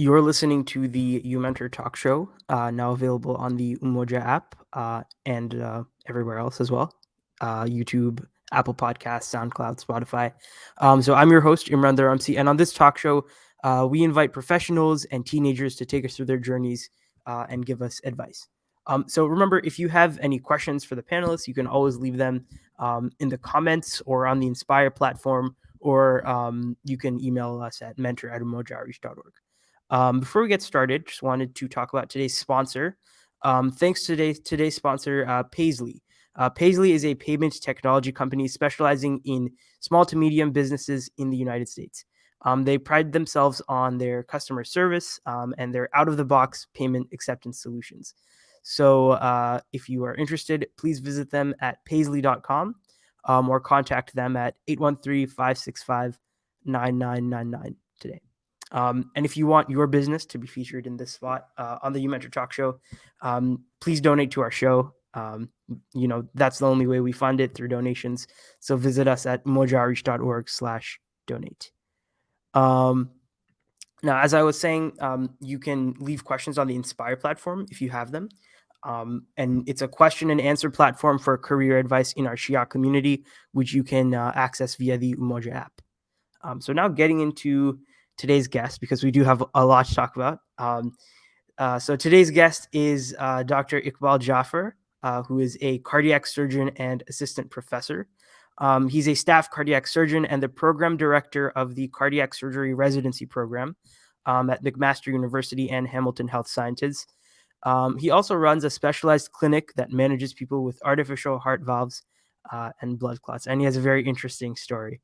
You're listening to the uMentor talk show, now available on the Umoja app and everywhere else as well. YouTube, Apple Podcasts, SoundCloud, Spotify. So I'm your host, Imran Dharamsi, and on this talk show, we invite professionals and teenagers to take us through their journeys and give us advice. So remember, if you have any questions for the panelists, you can always leave them in the comments or on the Inspire platform, or you can email us at mentor@umojarish.org. Before we get started, just wanted to talk about today's sponsor. Thanks to today's sponsor, Paisley. Paisley is a payment technology company specializing in small to medium businesses in the United States. They pride themselves on their customer service and their out-of-the-box payment acceptance solutions. So if you are interested, please visit them at paisley.com or contact them at 813-565-9999 today. And if you want your business to be featured in this spot on the uMentor Talk Show, please donate to our show. That's the only way we fund it, through donations. So visit us at mojarish.org/donate. Now, as I was saying, you can leave questions on the Inspire platform if you have them. And it's a question and answer platform for career advice in our Shi'a community, which you can access via the Umoja app. So now getting into today's guest, because we do have a lot to talk about. So today's guest is Dr. Iqbal Jaffer, who is a cardiac surgeon and assistant professor. He's a staff cardiac surgeon and the program director of the cardiac surgery residency program at McMaster University and Hamilton Health Sciences. He also runs a specialized clinic that manages people with artificial heart valves and blood clots, and he has a very interesting story.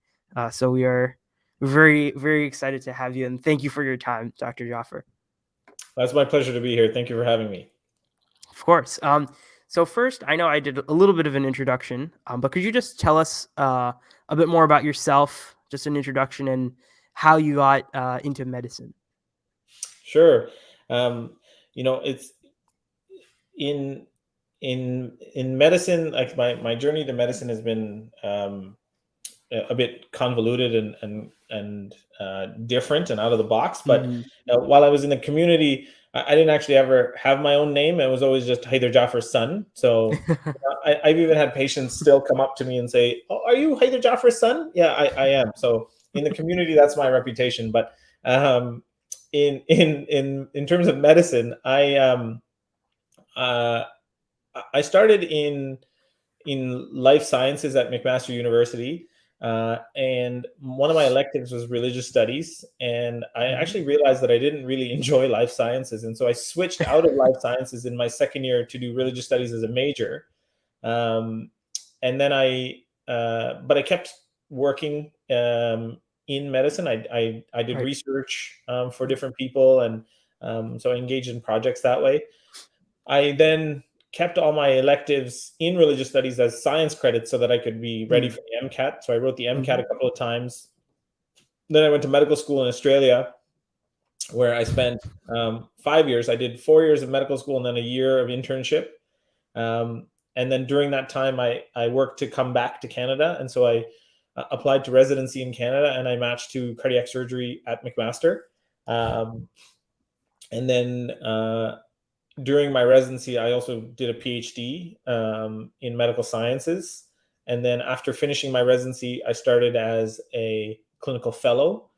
So we're very, very excited to have you, and thank you for your time, Dr. Jaffer. That's my pleasure to be here. Thank you for having me. Of course. So first, I know I did a little bit of an introduction, but could you just tell us a bit more about yourself, just an introduction, and how you got into medicine? Sure. It's in medicine, like my journey to medicine has been a bit convoluted and different and out of the box. But while I was in the community, I didn't actually ever have my own name. It was always just Haider Jaffer's son. So I've even had patients still come up to me and say, "Oh, are you Haider Jaffer's son?" Yeah, I am. So in the community, that's my reputation. But in terms of medicine, I started in life sciences at McMaster University. And one of my electives was religious studies. And I actually realized that I didn't really enjoy life sciences. And so I switched out of life sciences in my second year to do religious studies as a major. And then but I kept working in medicine. I did research for different people. And so I engaged in projects that way. I then kept all my electives in religious studies as science credits so that I could be ready for the MCAT. So I wrote the MCAT a couple of times. Then I went to medical school in Australia, where I spent 5 years. I did 4 years of medical school and then a year of internship. And then during that time, I worked to come back to Canada. And so I applied to residency in Canada, and I matched to cardiac surgery at McMaster. And then during my residency, I also did a PhD in medical sciences. And then after finishing my residency, I started as a clinical fellow.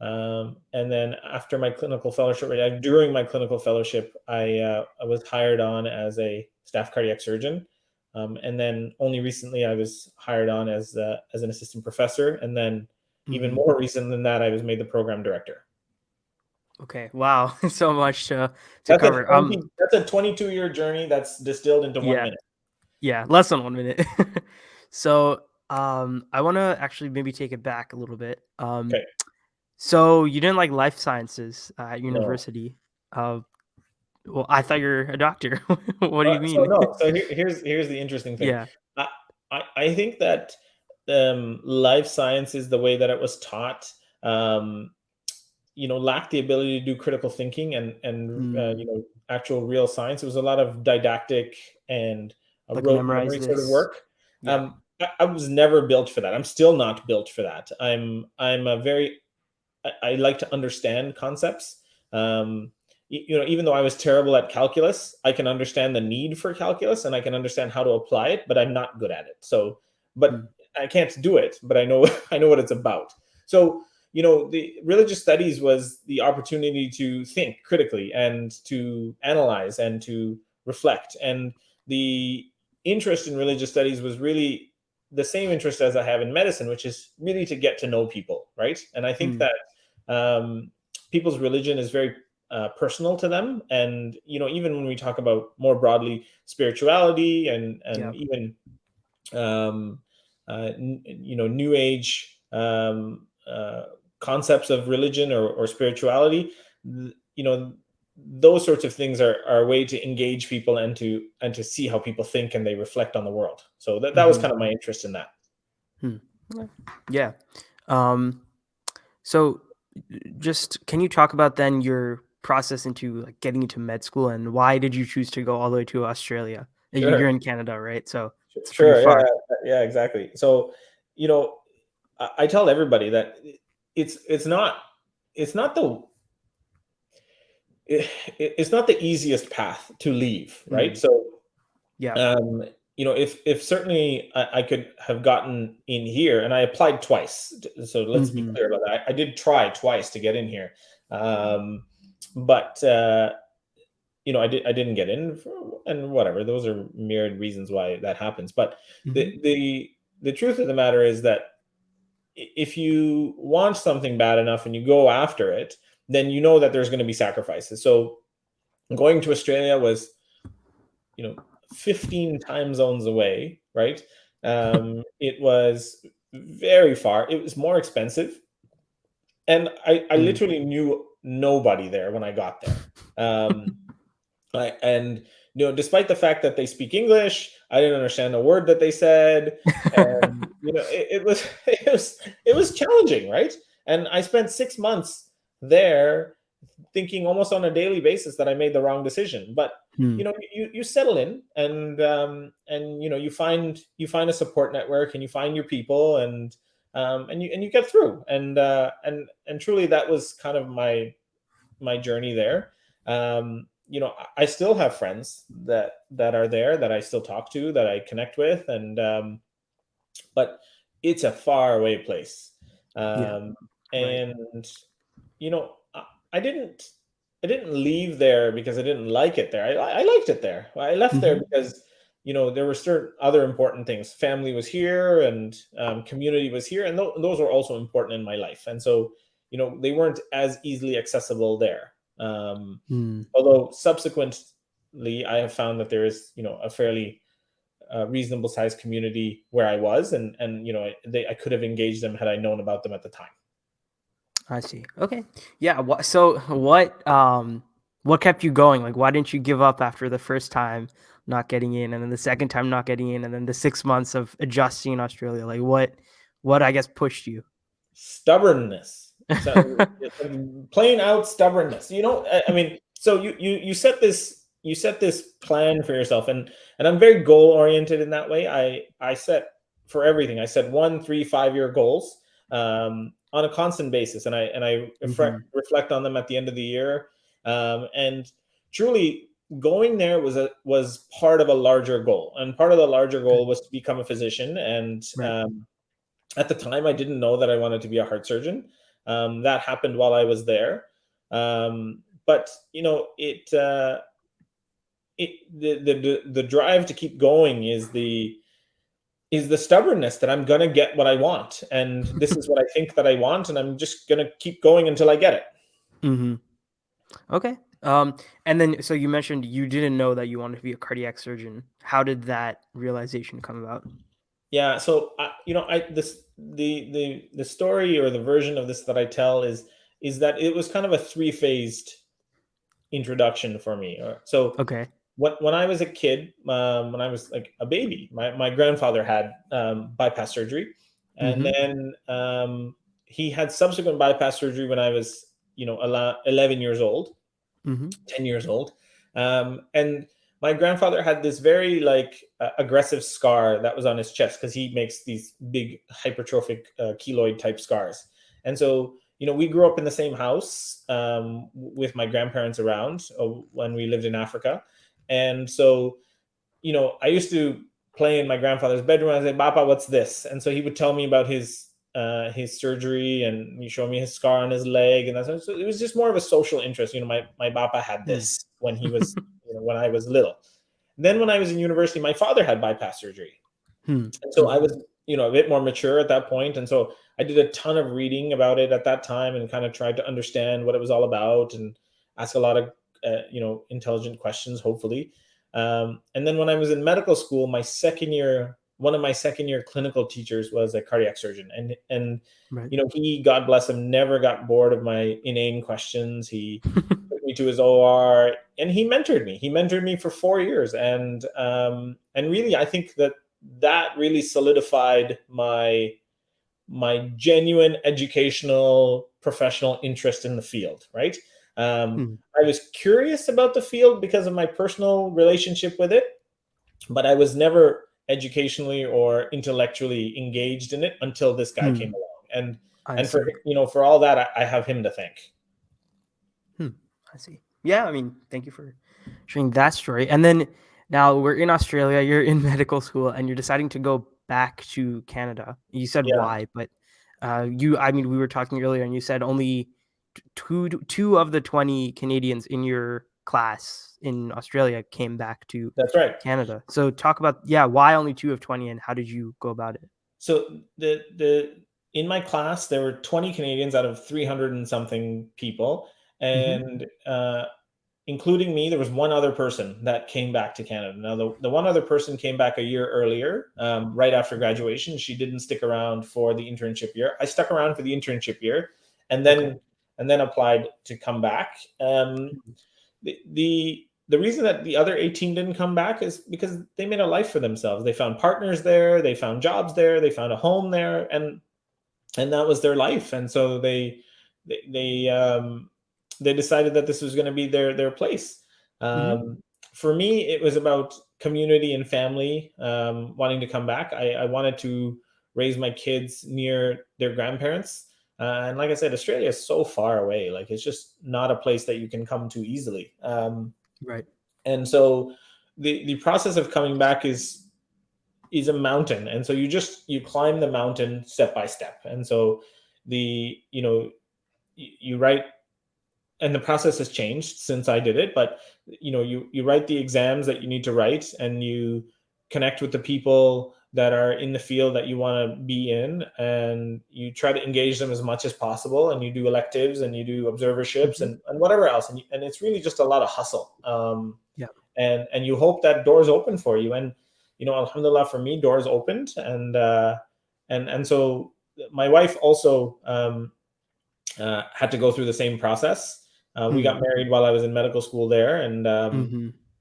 And then after my clinical fellowship, during my clinical fellowship, I was hired on as a staff cardiac surgeon. And then only recently I was hired on as an assistant professor. And then even more recent than that, I was made the program director. Okay. Wow. So much to cover. That's a 22-year journey that's distilled into 1 minute. Yeah. Less than 1 minute. So I want to actually maybe take it back a little bit. Okay. So you didn't like life sciences at university. No. Well, I thought you're a doctor. What do you mean? So here's the interesting thing. Yeah. I think that life sciences, the way that it was taught, lacked the ability to do critical thinking and actual real science. It was a lot of didactic and rote memory sort of work. Yeah. I was never built for that. I'm still not built for that. I like to understand concepts. Even though I was terrible at calculus, I can understand the need for calculus and I can understand how to apply it, but I'm not good at it. So, but I can't do it, but I know I know what it's about. So, the religious studies was the opportunity to think critically and to analyze and to reflect. And the interest in religious studies was really the same interest as I have in medicine, which is really to get to know people, right? And I think that people's religion is very personal to them, and even when we talk about more broadly spirituality and even new age concepts of religion or spirituality, those sorts of things are a way to engage people and to see how people think and they reflect on the world. So that was kind of my interest in that. Yeah. So just can you talk about then your process into like getting into med school, and why did you choose to go all the way to Australia? Sure. You're in Canada, right? So it's Sure. pretty far. Yeah, exactly. So, I tell everybody that it's not the it's not the easiest path to leave, right? So, Yeah. if certainly I could have gotten in here, and I applied twice, so let's be clear about that. I did try twice to get in here, but I didn't get in, and whatever. Those are myriad reasons why that happens. But the truth of the matter is that if you want something bad enough and you go after it, then you know that there's going to be sacrifices. So going to Australia was, 15 time zones away, right? It was very far. It was more expensive. And I literally knew nobody there when I got there. And despite the fact that they speak English, I didn't understand a word that they said, and it was it was challenging, right? And I spent 6 months there, thinking almost on a daily basis that I made the wrong decision. But you settle in, and you find a support network, and you find your people, and you get through, and truly that was kind of my journey there. I still have friends that are there that I still talk to, that I connect with, and but it's a far away place. And I didn't leave there because I didn't like it there. I liked it there. I left there because there were certain other important things. Family was here, and community was here, and those were also important in my life. And so they weren't as easily accessible there. Although subsequently I have found that there is a fairly reasonable sized community where I was, and I could have engaged them had I known about them at the time. I see. Okay. Yeah. So what kept you going? Like, why didn't you give up after the first time not getting in, and then the second time not getting in, and then the 6 months of adjusting in Australia? Like, what I guess pushed you? Stubbornness. So, plain out stubbornness. I mean, so you set this plan for yourself, and I'm very goal oriented in that way. I set for everything. I set 1, 3, 5-year goals on a constant basis, and I reflect on them at the end of the year. And truly, going there was part of a larger goal, and part of the larger goal was to become a physician. And at the time, I didn't know that I wanted to be a heart surgeon. That happened while I was there. But the drive to keep going is the stubbornness that I'm going to get what I want. And this is what I think that I want. And I'm just going to keep going until I get it. Okay. And then, so you mentioned you didn't know that you wanted to be a cardiac surgeon. How did that realization come about? Yeah. So, the story or the version of this that I tell is that it was kind of a 3-phased introduction for me. So Okay. when I was a kid, when I was like a baby, my grandfather had bypass surgery, and then he had subsequent bypass surgery when I was 11 years old, 10 years old, and my grandfather had this very aggressive scar that was on his chest, because he makes these big hypertrophic keloid type scars. And so we grew up in the same house with my grandparents around when we lived in Africa. And so, I used to play in my grandfather's bedroom. I said, "Papa, what's this?" And so he would tell me about his surgery, and he showed me his scar on his leg. And so it was just more of a social interest. My Papa had this when he was, when I was little. Then when I was in university, my father had bypass surgery. And so I was, a bit more mature at that point. And so I did a ton of reading about it at that time and kind of tried to understand what it was all about and ask a lot of, intelligent questions, hopefully. And then when I was in medical school, one of my second year clinical teachers was a cardiac surgeon. And Right. he, God bless him, never got bored of my inane questions. He took me to his OR and he mentored me. He mentored me for 4 years. And really, I think that really solidified my genuine educational professional interest in the field, right? I was curious about the field because of my personal relationship with it, but I was never educationally or intellectually engaged in it until this guy came along. And for all that, I have him to thank. I see. Yeah, I mean, thank you for sharing that story. And then now we're in Australia, you're in medical school, and you're deciding to go back to Canada. You said why, but we were talking earlier, and you said only two of the 20 Canadians in your class in Australia came back to That's right. Canada. So talk about, why only 2 of 20, and how did you go about it? So in my class, there were 20 Canadians out of 300 and something people. And including me, there was one other person that came back to Canada. Now, the one other person came back a year earlier, right after graduation. She didn't stick around for the internship year. I stuck around for the internship year, and then applied to come back. The reason that the other 18 didn't come back is because they made a life for themselves. They found partners there, they found jobs there, they found a home there, and that was their life. And so they decided that this was going to be their place. For me, it was about community and family, wanting to come back. I wanted to raise my kids near their grandparents. And like I said, Australia is so far away. Like, it's just not a place that you can come to easily. Right. And so the process of coming back is a mountain. And so you climb the mountain step by step. And so you write, and the process has changed since I did it, but you write the exams that you need to write, and you connect with the people that are in the field that you want to be in, and you try to engage them as much as possible, and you do electives and you do observerships and whatever else. And it's really just a lot of hustle. And you hope that doors open for you. And, alhamdulillah, for me, doors opened. And so my wife also had to go through the same process. We got married while I was in medical school there.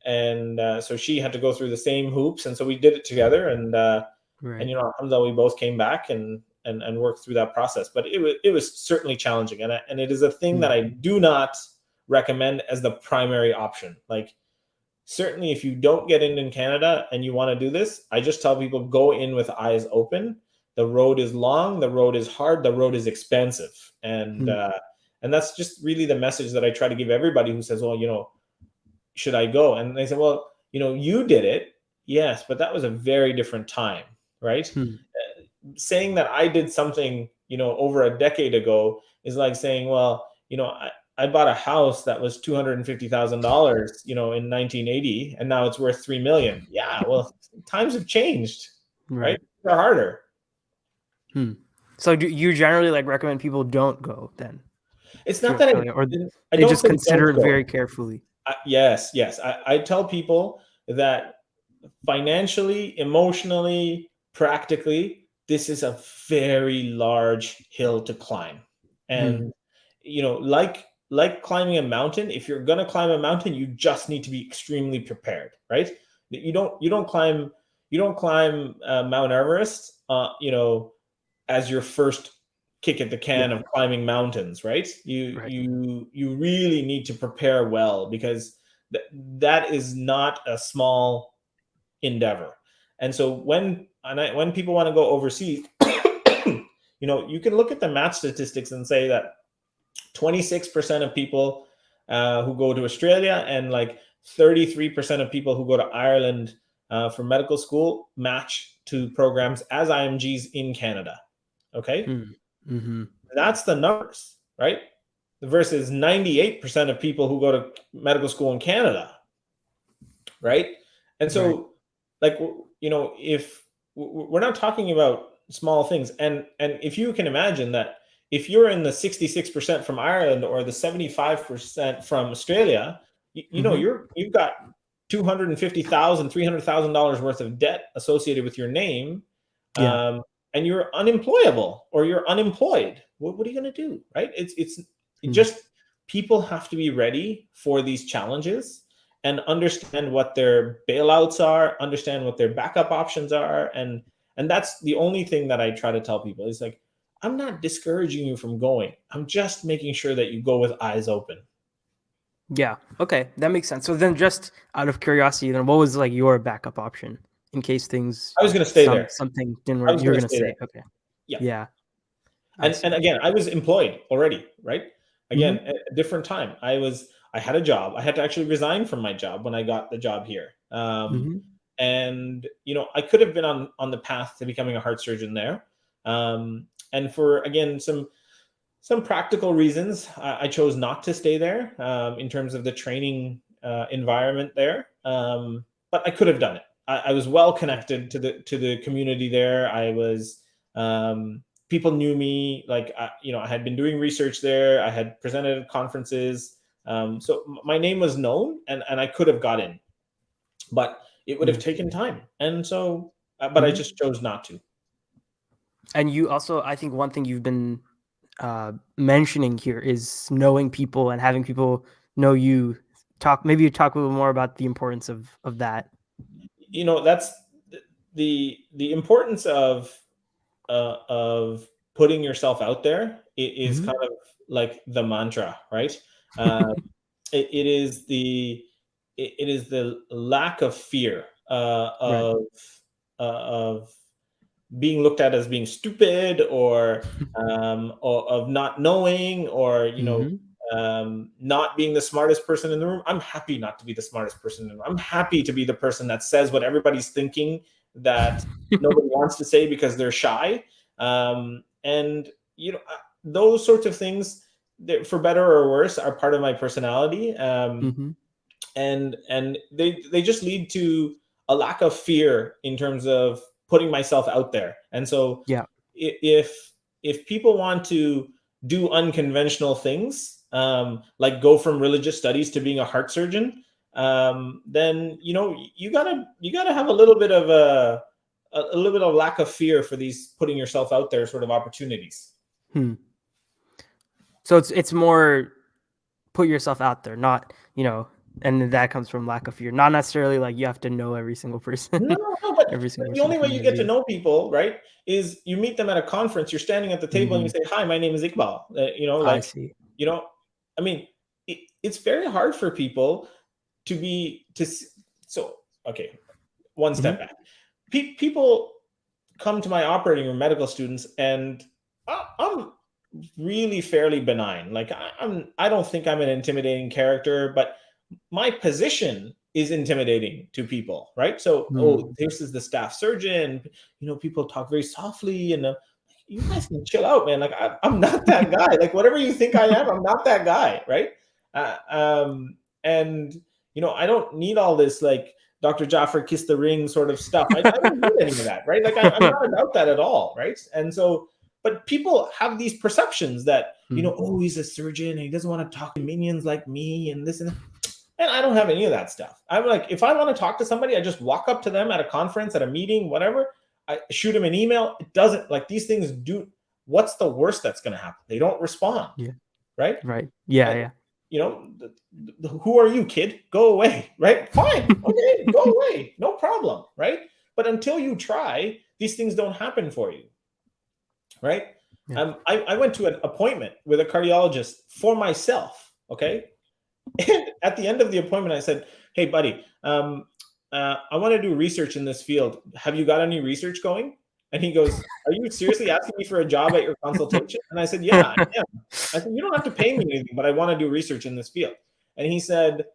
And so she had to go through the same hoops. And so we did it together. And alhamdulillah, we both came back and worked through that process. But it was certainly challenging. And it is a thing that I do not recommend as the primary option. Like, certainly if you don't get in Canada and you want to do this, I just tell people, go in with eyes open. The road is long, the road is hard, the road is expensive. And that's just really the message that I try to give everybody who says, well, should I go? And they say, well, you did it. Yes, but that was a very different time, right? Saying that I did something, over a decade ago is like saying, well, I bought a house that was $250,000, in 1980, and now it's worth $3 million. Yeah, well, times have changed, right? They're harder. So do you generally recommend people don't go then? It's not that they just consider it very carefully. Yes. I tell people that financially, emotionally, practically, this is a very large hill to climb. And, like climbing a mountain, if you're going to climb a mountain, you just need to be extremely prepared, right? You don't climb Mount Everest, as your first kick at the can of climbing mountains, right? You really need to prepare well, because that is not a small endeavor. And so when people want to go overseas, you can look at the math statistics and say that 26% of people who go to Australia, and like 33% of people who go to Ireland for medical school match to programs as IMGs in Canada. Okay. Mm-hmm. That's the numbers, right? Versus 98% of people who go to medical school in Canada, right? And so, Right. like, if we're not talking about small things, and if you can imagine that, if you're in the 66% from Ireland or the 75% from Australia, Mm-hmm. you've got $250,000, $300,000 worth of debt associated with your name, Yeah. and you're unemployable or you're unemployed. What are you going to do, right? It Mm. just, people have to be ready for these challenges and understand what their bailouts are, understand what their backup options are, and that's the only thing that I try to tell people is like, I'm not discouraging you from going. I'm just making sure that you go with eyes open. Yeah. Okay, that makes sense. So then, just out of curiosity, then what was like your backup option in case things I was going to stay there. something didn't I work? was You were going to gonna stay there. stay. Okay. Yeah. Yeah. I And see. again, I was employed already, right? Again, Mm-hmm. at a different time. I had a job. I had to actually resign from my job when I got the job here. Mm-hmm. And I could have been on the path to becoming a heart surgeon there. And for, again, some practical reasons, I chose not to stay there, in terms of the training environment there. But I could have done it. I was well Yeah. connected to the community there. I was, people knew me. Like, I had been doing research there. I had presented at conferences. So my name was known, and I could have got in, but it would have Mm. taken time. And so, but I Mm-hmm. just chose not to. And you also, I think, one thing you've been mentioning here is knowing people and having people know you. Maybe you talk a little more about the importance of that. That's the importance of putting yourself out there is Mm-hmm. kind of like the mantra, right? Uh, it is the lack of fear Right. of being looked at as being stupid, or of not knowing, or Mm-hmm. not being the smartest person in the room. I'm happy not to be the smartest person in the room. I'm happy to be the person that says what everybody's thinking that nobody wants to say because they're shy. And those sorts of things, for better or worse, are part of my personality. Mm-hmm. And they just lead to a lack of fear in terms of putting myself out there. And so, Yeah. if people want to do unconventional things, like go from religious studies to being a heart surgeon, then you gotta have a little bit of a little bit of lack of fear for these putting yourself out there sort of opportunities. Hmm. So it's more put yourself out there, not and that comes from lack of fear, not necessarily like you have to know every single person, No, no, no, but every single the person in the only way you get to community. know people, right, is you meet them at a conference. You're standing at the table and you Mm-hmm. say, "Hi, my name is Iqbal." I Like, see. you know, I mean, it's very hard for people to be to. So, okay, one step Mm-hmm. back. People come to my operating room, medical students, and I'm really fairly benign. Like, I don't think I'm an intimidating character, but my position is intimidating to people, right? So, Mm. this is the staff surgeon. People talk very softly, and you guys can chill out, man. Like, I'm not that guy. Like, whatever you think I am, I'm not that guy, right? And I don't need all this, like, Dr. Jaffer kiss the ring sort of stuff. I don't need any of that, right? Like, I'm not about that at all, right? And so, but people have these perceptions that, Mm. oh, he's a surgeon and he doesn't want to talk to minions like me and this and that. And I don't have any of that stuff. I'm like, if I want to talk to somebody, I just walk up to them at a conference, at a meeting, whatever. I shoot them an email. It doesn't, like, these things do. What's the worst that's going to happen? They don't respond, Yeah. right? Right. Yeah. And, Yeah. who are you, kid? Go away, right? Fine. Okay, go away. No problem, right? But until you try, these things don't happen for you, right? Yeah. I went to an appointment with a cardiologist for myself, okay? And at the end of the appointment, I said, "Hey, buddy, I want to do research in this field. Have you got any research going?" And he goes, "Are you seriously asking me for a job at your consultation?" And I said, "Yeah, I am." I said, "You don't have to pay me anything, but I want to do research in this field." And he said,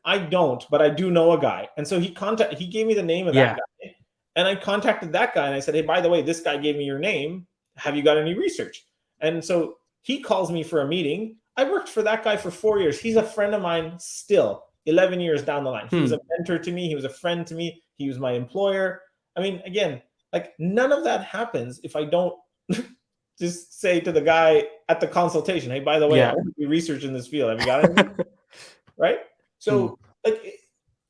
"I don't, but I do know a guy." And so he gave me the name of that guy. And I contacted that guy and I said, "Hey, by the way, this guy gave me your name. Have you got any research?" And so he calls me for a meeting. I worked for that guy for 4 years. He's a friend of mine still, 11 years down the line. He was a mentor to me. He was a friend to me. He was my employer. I mean, again, like none of that happens if I don't just say to the guy at the consultation, "Hey, by the way, I want to do research in this field. Have you got anything?" Right? So like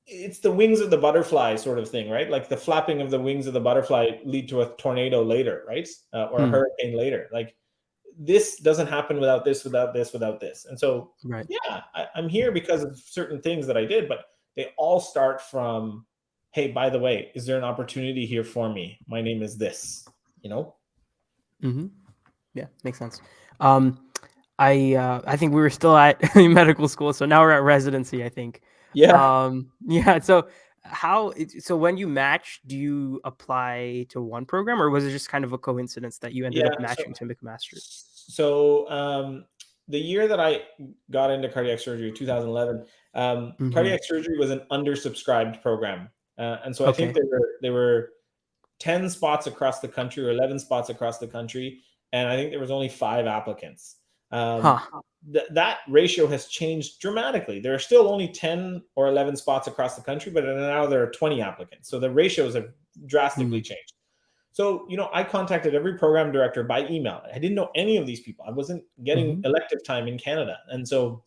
it's the wings of the butterfly sort of thing, right? Like the flapping of the wings of the butterfly lead to a tornado later, right? Or a hurricane later. Like this doesn't happen without this, without this, without this. And so, yeah, I'm here because of certain things that I did, but they all start from, "Hey, by the way, is there an opportunity here for me? My name is this," you know? Yeah, makes sense. I think we were still at medical school, so now we're at residency, I think. Yeah. Yeah. So when you match, do you apply to one program, or was it just kind of a coincidence that you ended Yeah. up matching to McMaster? So the year that I got into cardiac surgery, 2011, cardiac surgery was an undersubscribed program, and so I think there were 10 spots across the country or 11 spots across the country, and I think there was only 5 applicants. That ratio has changed dramatically. There are still only 10 or 11 spots across the country, but now there are 20 applicants. So the ratios have drastically changed. So, I contacted every program director by email. I didn't know any of these people. I wasn't getting elective time in Canada. And so,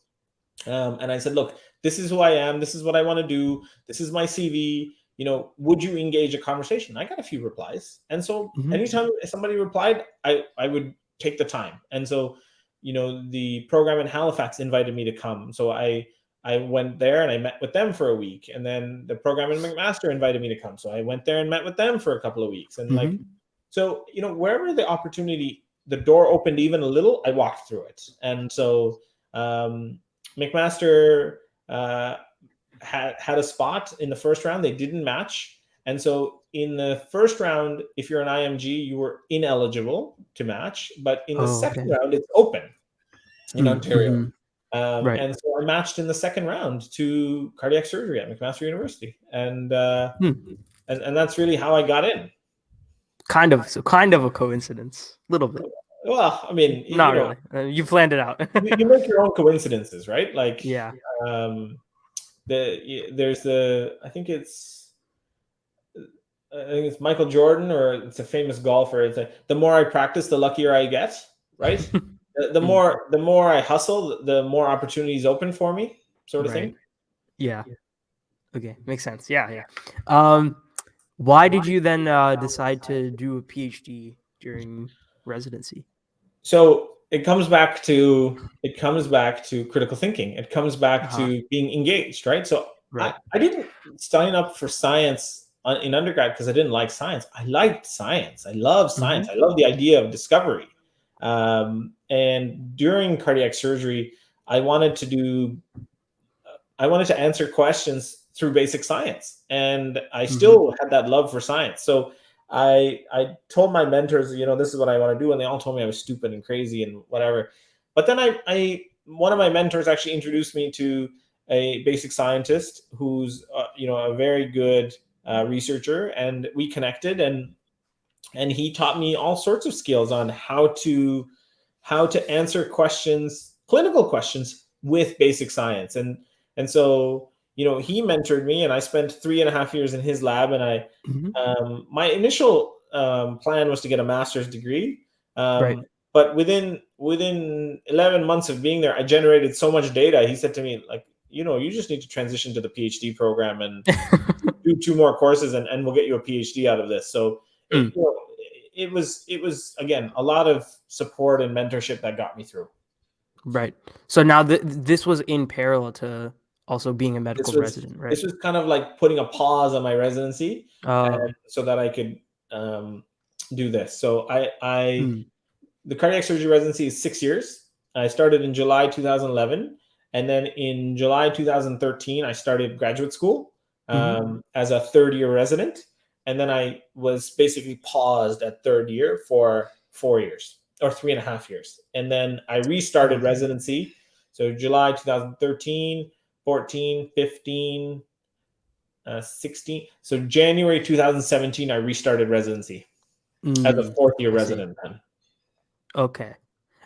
and I said, "Look, this is who I am. This is what I want to do. This is my CV. Would you engage a conversation?" I got a few replies. And so anytime somebody replied, I would take the time. And so, the program in Halifax invited me to come. So I went there and I met with them for a week. And then the program in McMaster invited me to come. So I went there and met with them for a couple of weeks. And so, wherever the opportunity, the door opened even a little, I walked through it. And so McMaster had a spot in the first round. They didn't match. And so in the first round, if you're an IMG, you were ineligible to match. But in the second round, it's open in Ontario. And so I matched in the second round to cardiac surgery at McMaster University. And that's really how I got in. Kind of a coincidence, a little bit. Well, I mean, not really. You planned it out. You make your own coincidences, right? Like, yeah. There's I think it's Michael Jordan, or it's a famous golfer. It's like, the more I practice, the luckier I get, right? the more I hustle, the more opportunities open for me, sort of thing. Yeah. Okay, makes sense. Yeah. Why did you then decide to do a PhD during residency? So it comes back to critical thinking. It comes back to being engaged, right? So I didn't sign up for science in undergrad because I didn't like science. I liked science. I love science. I love the idea of discovery. And during cardiac surgery, I wanted to answer questions through basic science, and I still had that love for science. So I told my mentors, this is what I want to do, and they all told me I was stupid and crazy and whatever. But then one of my mentors actually introduced me to a basic scientist who's a very good researcher, and we connected, and he taught me all sorts of skills on how to answer questions, clinical questions, with basic science. And so he mentored me, and I spent 3.5 years in his lab. And my initial plan was to get a master's degree. But within 11 months of being there, I generated so much data. He said to me, like, you just need to transition to the PhD program and do 2 more courses, and we'll get you a PhD out of this. So it was again a lot of support and mentorship that got me through. Right. So now this was in parallel to also being a medical resident, right? This was kind of like putting a pause on my residency, so that I could do this. So the cardiac surgery residency is 6 years. I started in July 2011, and then in July 2013 I started graduate school as a third-year resident. And then I was basically paused at third year for 4 years or 3.5 years. And then I restarted residency. So July 2013, 14, 15, 16. So January 2017, I restarted residency as a fourth year resident then. Okay.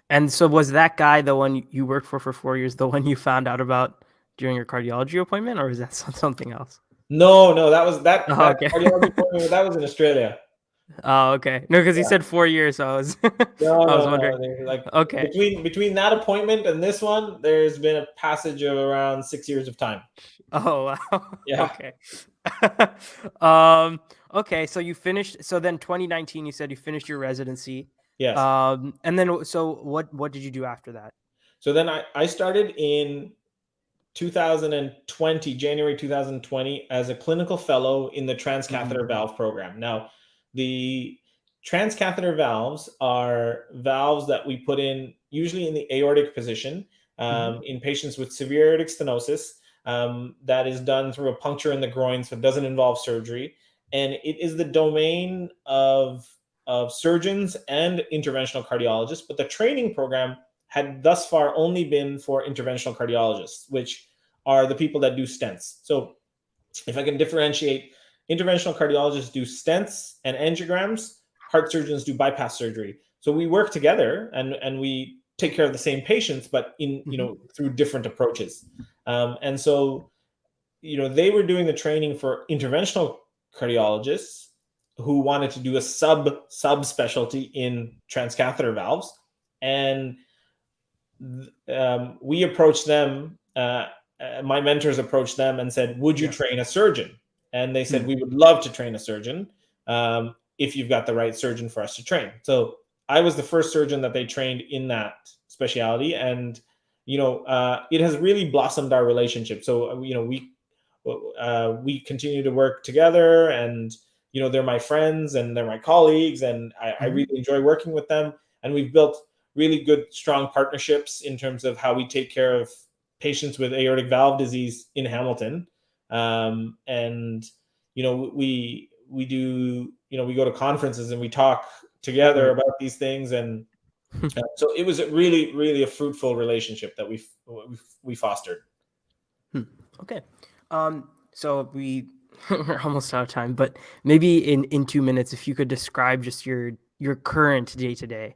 And so was that guy the one you worked for 4 years, the one you found out about during your cardiology appointment, or is that something else? No, that was that Okay. cardiology appointment, that was in Australia. Oh, okay. No, because he Yeah. said 4 years, so I was No, I was no, wondering. no. Like Okay. between that appointment and this one, there's been a passage of around 6 years of time. Oh, wow. Yeah. Okay. Okay, so you finished. So then 2019, you said you finished your residency. Yes. And then so what did you do after that? So then I started in 2020, January 2020, as a clinical fellow in the transcatheter valve program. Now, the transcatheter valves are valves that we put in usually in the aortic position in patients with severe aortic stenosis. That is done through a puncture in the groin, so it doesn't involve surgery. And it is the domain of surgeons and interventional cardiologists, but the training program had thus far only been for interventional cardiologists, which are the people that do stents. So if I can differentiate, interventional cardiologists do stents and angiograms, heart surgeons do bypass surgery. So we work together and we take care of the same patients, but through different approaches. And so, they were doing the training for interventional cardiologists who wanted to do a subspecialty in transcatheter valves. And we approached them. My mentors approached them and said, "Would you train a surgeon?" And they said, "We would love to train a surgeon if you've got the right surgeon for us to train." So I was the first surgeon that they trained in that specialty, and it has really blossomed our relationship. So we continue to work together, and they're my friends and they're my colleagues, and I really enjoy working with them. And we've built really good, strong partnerships in terms of how we take care of patients with aortic valve disease in Hamilton. And we do, we go to conferences and we talk together about these things. And so it was really, really a fruitful relationship that we fostered. Okay. So we're almost out of time, but maybe in 2 minutes, if you could describe just your current day to day,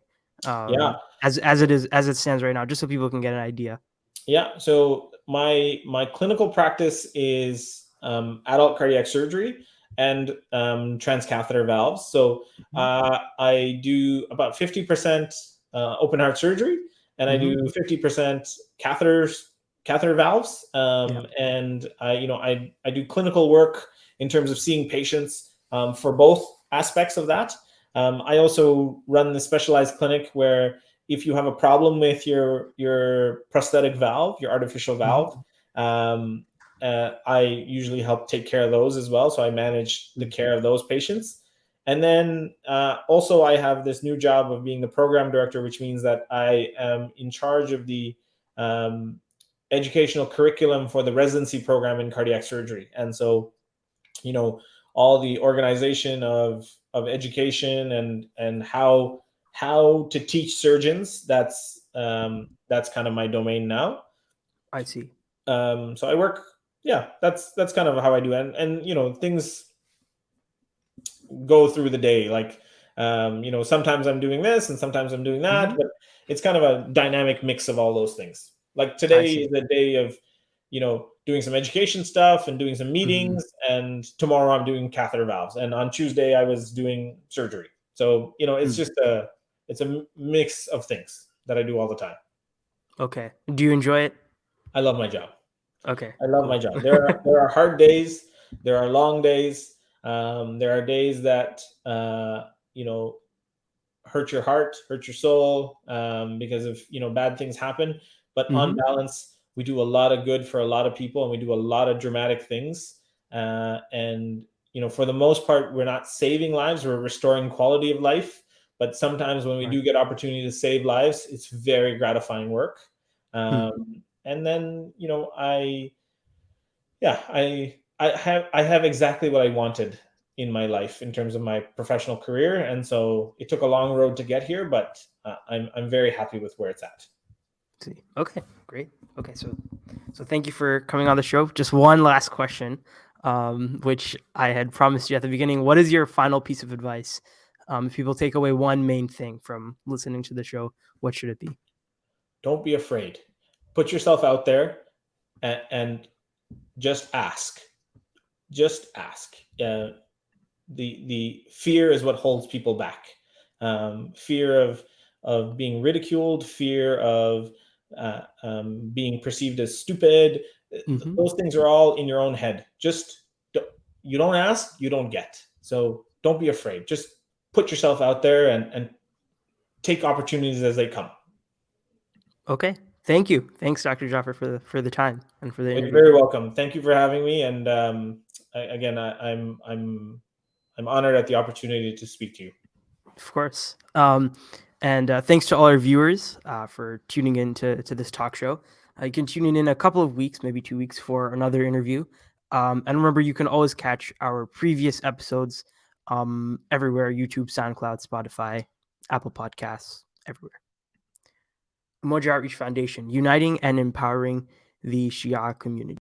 as it stands right now, just so people can get an idea. Yeah. So my clinical practice is adult cardiac surgery and transcatheter valves. So I do about 50% open heart surgery, and I do 50% catheter valves. And I do clinical work in terms of seeing patients for both aspects of that. I also run the specialized clinic where if you have a problem with your prosthetic valve, your artificial valve, I usually help take care of those as well. So I manage the care of those patients. And then also I have this new job of being the program director, which means that I am in charge of the educational curriculum for the residency program in cardiac surgery. And so, all the organization of education and how to teach surgeons, that's kind of my domain now. I see. So I work, that's kind of how I do. And things go through the day, like sometimes I'm doing this and sometimes I'm doing that, but it's kind of a dynamic mix of all those things. Like today is a day of doing some education stuff and doing some meetings, and tomorrow I'm doing catheter valves, and on Tuesday I was doing surgery. So it's just it's a mix of things that I do all the time. Okay. Do you enjoy it? I love my job. Okay. I love my job. There are hard days. There are long days. There are days that hurt your heart, hurt your soul, because of bad things happen. But on balance, we do a lot of good for a lot of people, and we do a lot of dramatic things. And for the most part, we're not saving lives; we're restoring quality of life. But sometimes when we do get opportunity to save lives, it's very gratifying work. And then I have exactly what I wanted in my life in terms of my professional career. And so it took a long road to get here, but I'm very happy with where it's at. See. Okay, great. Okay, so thank you for coming on the show. Just one last question, which I had promised you at the beginning. What is your final piece of advice? If people take away one main thing from listening to the show, what should it be? Don't be afraid. Put yourself out there and just ask. Just ask. The fear is what holds people back. Fear of being ridiculed, fear of being perceived as stupid. Mm-hmm. Those things are all in your own head. Just you don't ask, you don't get. So don't be afraid. Just put yourself out there and take opportunities as they come. Okay. Thank you. Thanks, Dr. Jaffer, for the time and for the interview. You're very welcome. Thank you for having me. And I'm honored at the opportunity to speak to you. Of course. And thanks to all our viewers for tuning in to this talk show. You can tune in a couple of weeks, maybe 2 weeks, for another interview. And remember, you can always catch our previous episodes everywhere: YouTube, SoundCloud, Spotify, Apple Podcasts, everywhere. Umoja Outreach Foundation, uniting and empowering the Shi'a community.